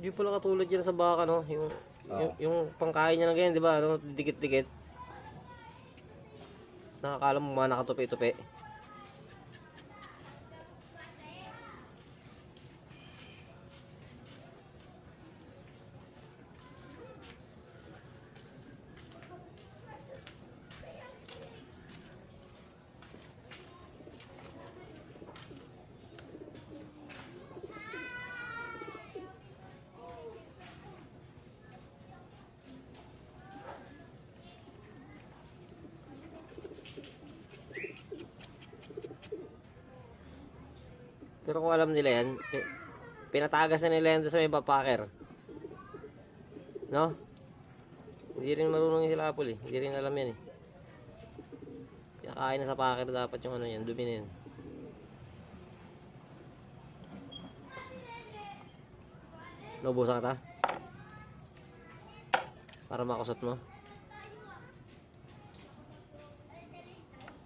Hindi pala katulad yan sa baka, no? Yung pangkain niya ng ganyan, di ba? Ano? Dikit-dikit. Nakakala mo mga nakatupi-tupi. Pero kung alam nila yan, pinatagas na nila yan doon sa may packer. No? Hindi rin marunong yung sila Apple eh. Hindi rin alam yan eh. Pinakain na sa packer dapat yung ano yan, dumi na yan. Naubusan ka ta? Para makusot mo.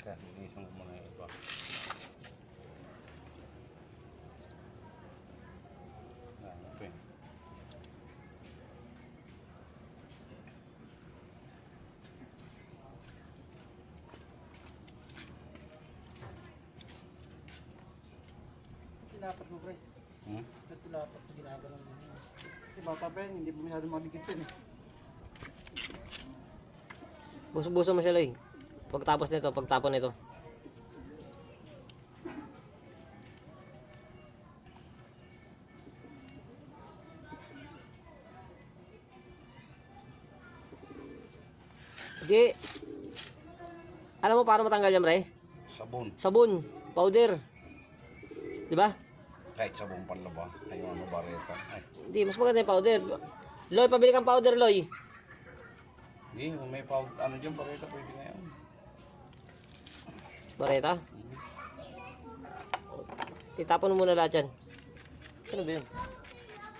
Kaya, inisang ko muna yung iba. Okay. Tilapat mo, pre. Tilapat mo, ginaganon mo. Kasi bata pa yan, hindi pa masyadong mabigit yan eh. Buso-buso mo sila eh. Pagtapos nito, pagtapon nito. Di. Alam mo paano matanggal yan, pre? Sabon. Sabon, powder. Di ba? Kahit sabon panlaba. Ay, yung ano, bareta. Ay. Hindi, mas maganda yung powder. Loy, pabili kang powder, Loy. Hindi, kung may powder, ano dyan, bareta, pwede na yan. Bareta? Itapon mo muna lahat yan. Ano ba yun?